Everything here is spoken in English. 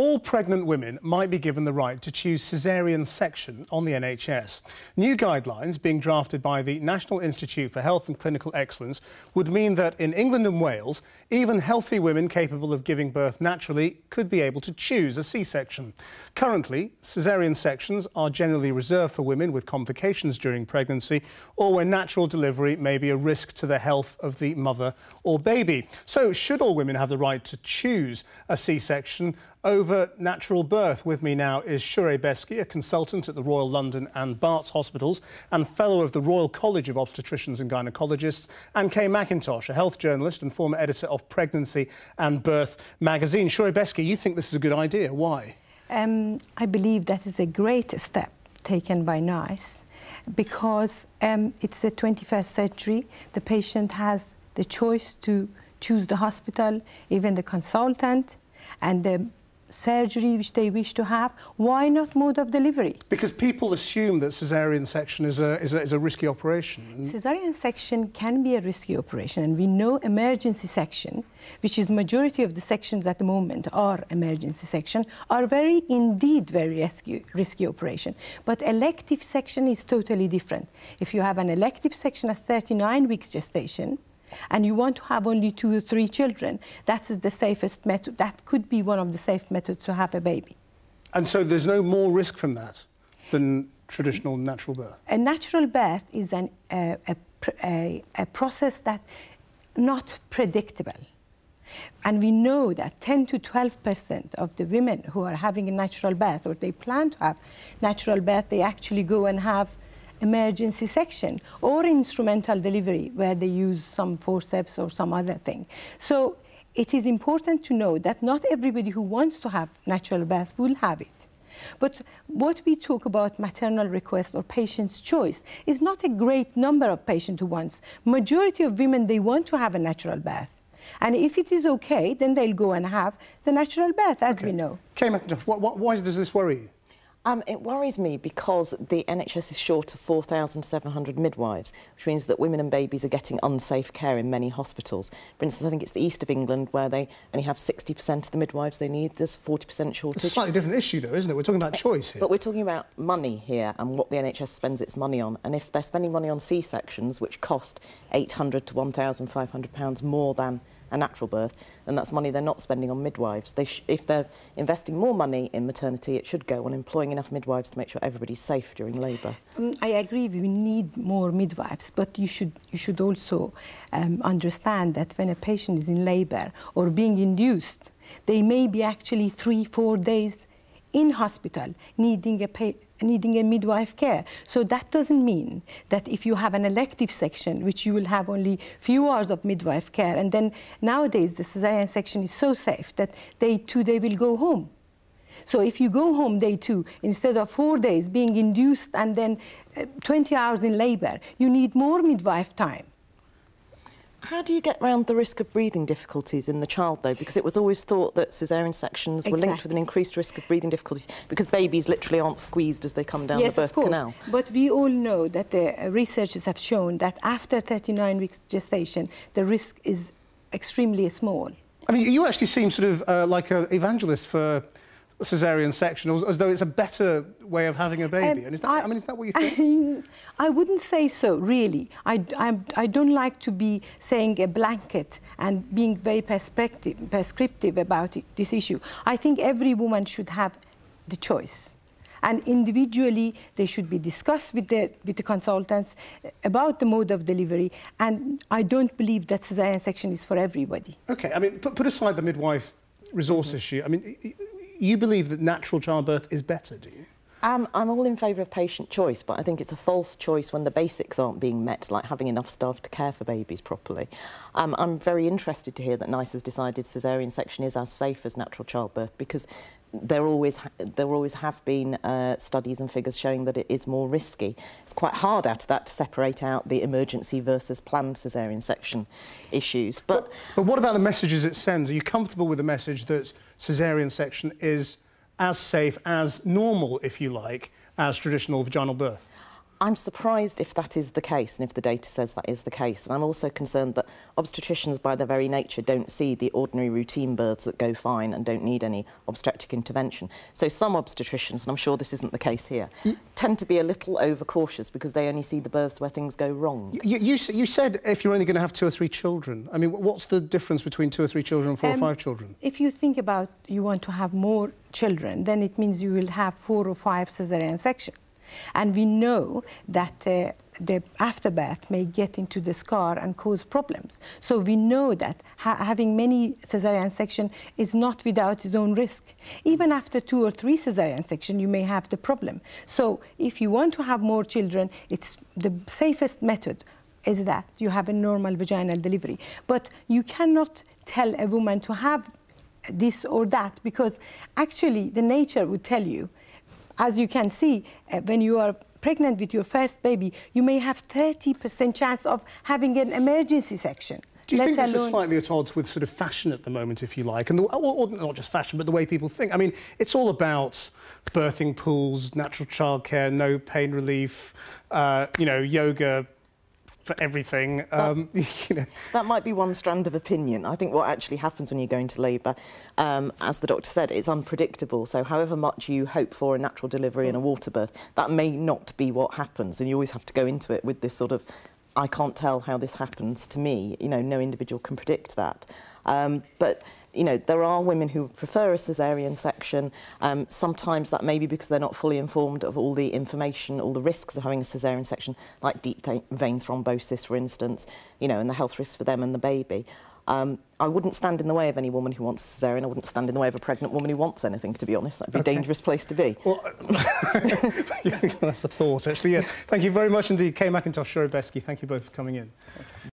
All pregnant women might be given the right to choose caesarean section on the NHS. New guidelines being drafted by the National Institute for Health and Clinical Excellence would mean that in England and Wales, even healthy women capable of giving birth naturally could be able to choose a C-section. Currently, caesarean sections are generally reserved for women with complications during pregnancy or when natural delivery may be a risk to the health of the mother or baby. So, should all women have the right to choose a C-section over natural birth? With me now is Shure Beski, a consultant at the Royal London and Barts Hospitals and Fellow of the Royal College of Obstetricians and Gynaecologists, and Kay McIntosh, a health journalist and former editor of Pregnancy and Birth magazine. Shure Beski, you think this is a good idea. Why? I believe that is a great step taken by NICE because it's the 21st century. The patient has the choice to choose the hospital, even the consultant, and the surgery which they wish to have. Why not mode of delivery? Because people assume that caesarean section is a risky operation. Caesarean section can be a risky operation, and we know emergency section, which is majority of the sections at the moment are emergency section, are very risky operation. But elective section is totally different. If you have an elective section as 39 weeks gestation, and you want to have only 2 or 3 children, that is the safest method. That could be one of the safe methods to have a baby. And so there's no more risk from that than traditional natural birth? A natural birth is a process that not predictable. And we know that 10 to 12% of the women who are having a natural birth, or they plan to have natural birth, they actually go and have emergency section or instrumental delivery where they use some forceps or some other thing. So it is important to know that not everybody who wants to have natural birth will have it. But what we talk about maternal request or patient's choice is not a great number of patients who wants. Majority of women, they want to have a natural birth. And if it is okay, then they'll go and have the natural birth, as we know. Kay McIntosh, why does this worry you? It worries me because the NHS is short of 4,700 midwives, which means that women and babies are getting unsafe care in many hospitals. For instance, I think it's the east of England where they only have 60% of the midwives they need. There's 40% shortage. It's a slightly different issue, though, isn't it? We're talking about choice here. But we're talking about money here and what the NHS spends its money on. And if they're spending money on C-sections, which cost £800 to £1,500 more than a natural birth, then that's money they're not spending on midwives. If they're investing more money in maternity, it should go on employing enough midwives to make sure everybody's safe during labour. I agree, we need more midwives, but you should also understand that when a patient is in labour or being induced, they may be actually 3-4 days in hospital needing a midwife care. So that doesn't mean that if you have an elective section, which you will have only few hours of midwife care, and then nowadays the caesarean section is so safe that day 2 they will go home. So if you go home day 2, instead of 4 days being induced and then 20 hours in labour, you need more midwife time. How do you get around the risk of breathing difficulties in the child, though? Because it was always thought that caesarean sections were linked with an increased risk of breathing difficulties because babies literally aren't squeezed as they come down the birth canal. But we all know that the researchers have shown that after 39 weeks gestation, the risk is extremely small. I mean, you actually seem sort of like an evangelist for caesarean section, as though it's a better way of having a baby. And is that what you think? I wouldn't say so, really. I don't like to be saying a blanket and being very prescriptive about this issue. I think every woman should have the choice. And individually, they should be discussed with the consultants about the mode of delivery. And I don't believe that caesarean section is for everybody. OK, I mean, put aside the midwife resource issue. I mean, you believe that natural childbirth is better, do you? I'm all in favour of patient choice, but I think it's a false choice when the basics aren't being met, like having enough staff to care for babies properly. I'm very interested to hear that NICE has decided caesarean section is as safe as natural childbirth because there always have been studies and figures showing that it is more risky. It's quite hard out of that to separate out the emergency versus planned caesarean section issues. But what about the messages it sends? Are you comfortable with the message that caesarean section is as safe, as normal, if you like, as traditional vaginal birth? I'm surprised if that is the case and if the data says that is the case. And I'm also concerned that obstetricians, by their very nature, don't see the ordinary routine births that go fine and don't need any obstetric intervention. So some obstetricians, and I'm sure this isn't the case here, tend to be a little overcautious because they only see the births where things go wrong. You said if you're only going to have 2 or 3 children. I mean, what's the difference between 2 or 3 children and 4 or 5 children? If you think about you want to have more children, then it means you will have 4 or 5 cesarean sections. And we know that the afterbirth may get into the scar and cause problems. So we know that having many cesarean sections is not without its own risk. Even after 2 or 3 cesarean sections, you may have the problem. So if you want to have more children, it's the safest method is that you have a normal vaginal delivery. But you cannot tell a woman to have this or that, because actually the nature would tell you. As you can see, when you are pregnant with your first baby, you may have 30% chance of having an emergency section. Do you think this is slightly at odds with sort of fashion at the moment, if you like, and or not just fashion, but the way people think? I mean, it's all about birthing pools, natural childcare, no pain relief, you know, yoga for everything. You know. That might be one strand of opinion. I think what actually happens when you go into labour, as the doctor said, it's unpredictable. So however much you hope for a natural delivery and a water birth, that may not be what happens. And you always have to go into it with this sort of, I can't tell how this happens to me. You know, no individual can predict that. But you know, there are women who prefer a caesarean section. Sometimes that may be because they're not fully informed of all the information, all the risks of having a caesarean section, like deep vein thrombosis, for instance, you know, and the health risks for them and the baby. I wouldn't stand in the way of any woman who wants a caesarean. I wouldn't stand in the way of a pregnant woman who wants anything, to be honest. That'd be a dangerous place to be. Well, that's a thought, actually. Yeah. Thank you very much indeed. Kay McIntosh, Shiro Beski, thank you both for coming in.